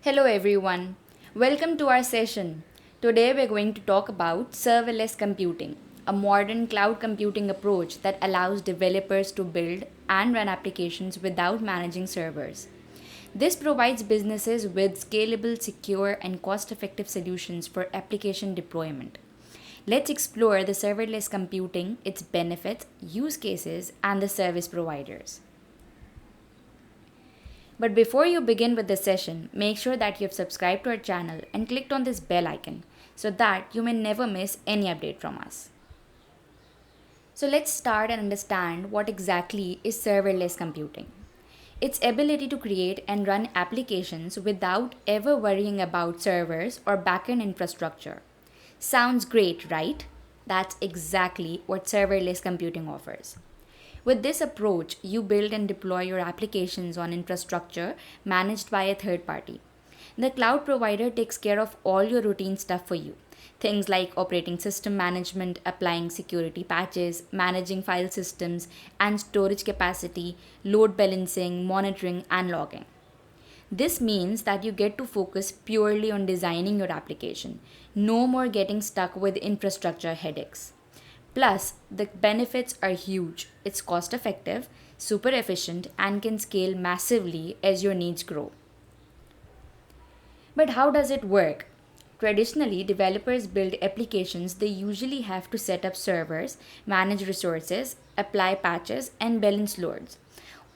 Hello everyone, welcome to our session. Today we're going to talk about serverless computing, a modern cloud computing approach that allows developers to build and run applications without managing servers. This provides businesses with scalable, secure, and cost effective solutions for application deployment. Let's explore the serverless computing, its benefits, use cases, and the service providers. But before you begin with the session, make sure that you have subscribed to our channel and clicked on this bell icon so that you may never miss any update from us. So let's start and understand what exactly is serverless computing. Its ability to create and run applications without ever worrying about servers or backend infrastructure. Sounds great, right? That's exactly what serverless computing offers. With this approach, you build and deploy your applications on infrastructure managed by a third party. The cloud provider takes care of all your routine stuff for you. Things like operating system management, applying security patches, managing file systems and storage capacity, load balancing, monitoring, and logging. This means that you get to focus purely on designing your application. No more getting stuck with infrastructure headaches. Plus, the benefits are huge. It's cost effective, super efficient, and can scale massively as your needs grow. But how does it work? Traditionally, developers build applications, they usually have to set up servers, manage resources, apply patches, and balance loads.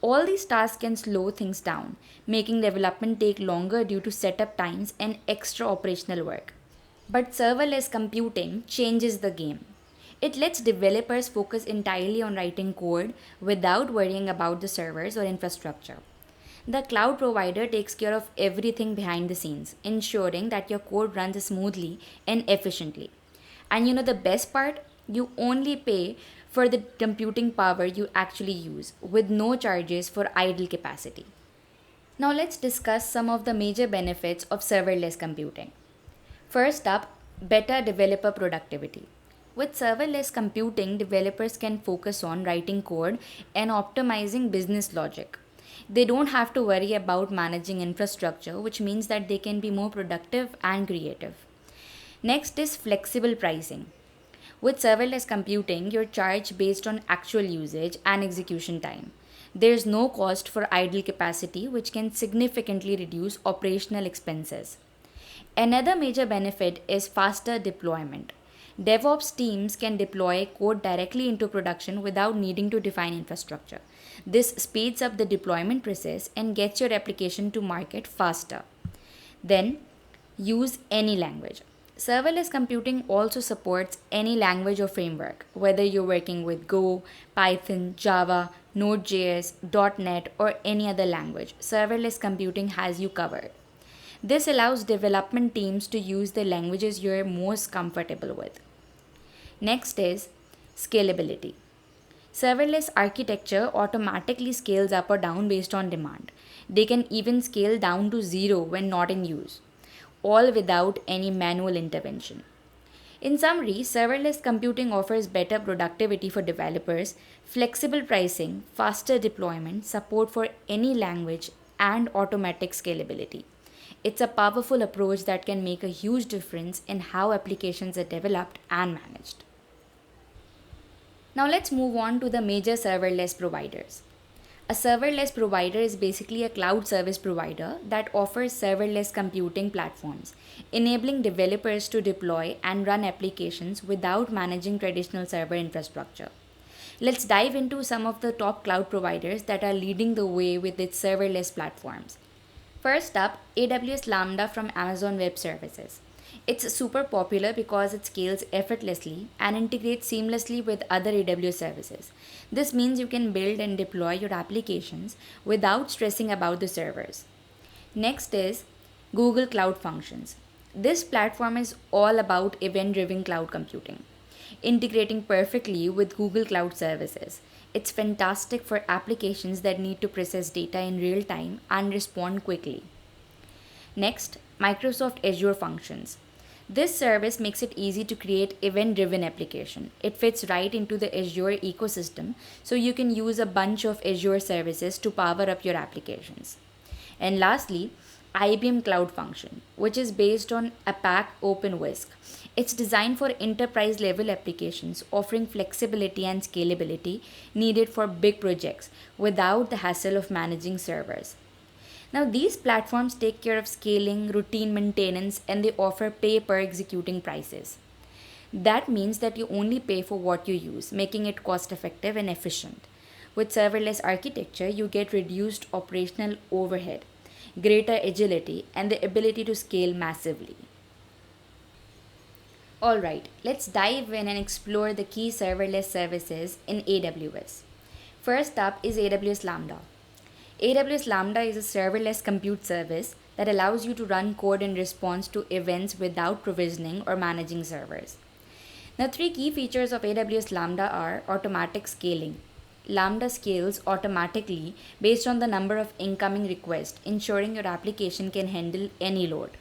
All these tasks can slow things down, making development take longer due to setup times and extra operational work. But serverless computing changes the game. It lets developers focus entirely on writing code without worrying about the servers or infrastructure. The cloud provider takes care of everything behind the scenes, ensuring that your code runs smoothly and efficiently. And the best part? You only pay for the computing power you actually use, with no charges for idle capacity. Now let's discuss some of the major benefits of serverless computing. First up, better developer productivity. With serverless computing, developers can focus on writing code and optimizing business logic. They don't have to worry about managing infrastructure, which means that they can be more productive and creative. Next is flexible pricing. With serverless computing, you're charged based on actual usage and execution time. There's no cost for idle capacity, which can significantly reduce operational expenses. Another major benefit is faster deployment. DevOps teams can deploy code directly into production without needing to define infrastructure. This speeds up the deployment process and gets your application to market faster. Then, use any language. Serverless computing also supports any language or framework, whether you're working with Go, Python, Java, Node.js, .NET, or any other language. Serverless computing has you covered. This allows development teams to use the languages you're most comfortable with. Next is scalability. Serverless architecture automatically scales up or down based on demand. They can even scale down to zero when not in use, all without any manual intervention. In summary, serverless computing offers better productivity for developers, flexible pricing, faster deployment, support for any language, and automatic scalability. It's a powerful approach that can make a huge difference in how applications are developed and managed. Now let's move on to the major serverless providers. A serverless provider is basically a cloud service provider that offers serverless computing platforms, enabling developers to deploy and run applications without managing traditional server infrastructure. Let's dive into some of the top cloud providers that are leading the way with its serverless platforms. First up, AWS Lambda from Amazon Web Services. It's super popular because it scales effortlessly and integrates seamlessly with other AWS services. This means you can build and deploy your applications without stressing about the servers. Next is Google Cloud Functions. This platform is all about event driven cloud computing, integrating perfectly with Google Cloud Services. It's fantastic for applications that need to process data in real time and respond quickly. Next, Microsoft Azure Functions. This service makes it easy to create event-driven application. It fits right into the Azure ecosystem, so you can use a bunch of Azure services to power up your applications. And lastly, IBM Cloud Function, which is based on APAC OpenWhisk. It's designed for enterprise level applications, offering flexibility and scalability needed for big projects without the hassle of managing servers. Now, these platforms take care of scaling, routine maintenance, and they offer pay per executing prices. That means that you only pay for what you use, making it cost effective and efficient. With serverless architecture, you get reduced operational overhead, greater agility, and the ability to scale massively. Alright, let's dive in and explore the key serverless services in AWS. First up is AWS Lambda. AWS Lambda is a serverless compute service that allows you to run code in response to events without provisioning or managing servers. Now, three key features of AWS Lambda are automatic scaling. Lambda scales automatically based on the number of incoming requests, ensuring your application can handle any load.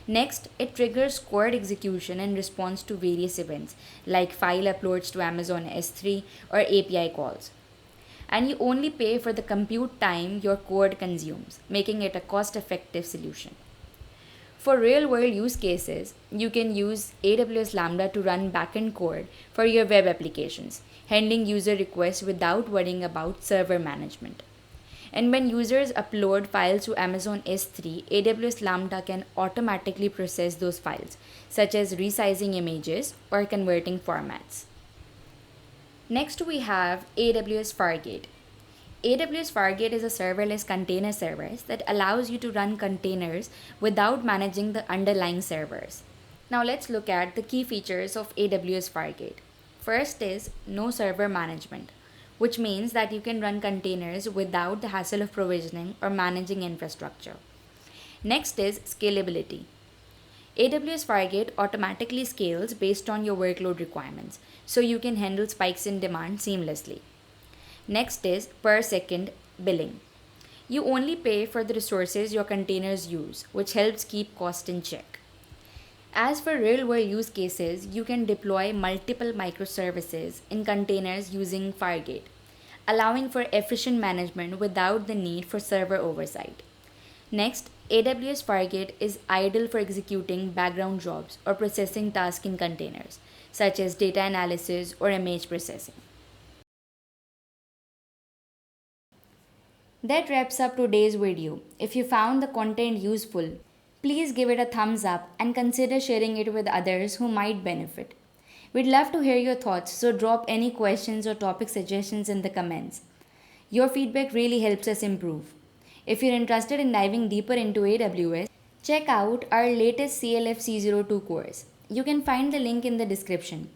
Next, it triggers code execution in response to various events like file uploads to Amazon S3 or API calls. And you only pay for the compute time your code consumes, making it a cost effective solution. For real world use cases, you can use AWS Lambda to run backend code for your web applications, handling user requests without worrying about server management. And when users upload files to Amazon S3, AWS Lambda can automatically process those files, such as resizing images or converting formats. Next, we have AWS Fargate. AWS Fargate is a serverless container service that allows you to run containers without managing the underlying servers. Now let's look at the key features of AWS Fargate. First is no server management, which means that you can run containers without the hassle of provisioning or managing infrastructure. Next is scalability. AWS Fargate automatically scales based on your workload requirements, so you can handle spikes in demand seamlessly. Next is per second billing. You only pay for the resources your containers use, which helps keep cost in check. As for real world use cases, you can deploy multiple microservices in containers using Fargate, allowing for efficient management without the need for server oversight. Next, AWS Fargate is ideal for executing background jobs or processing tasks in containers, such as data analysis or image processing. That wraps up today's video. If you found the content useful, please give it a thumbs up and consider sharing it with others who might benefit. We'd love to hear your thoughts, so drop any questions or topic suggestions in the comments. Your feedback really helps us improve. If you're interested in diving deeper into AWS, check out our latest CLF-C02 course. You can find the link in the description.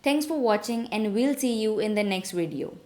Thanks for watching, and we'll see you in the next video.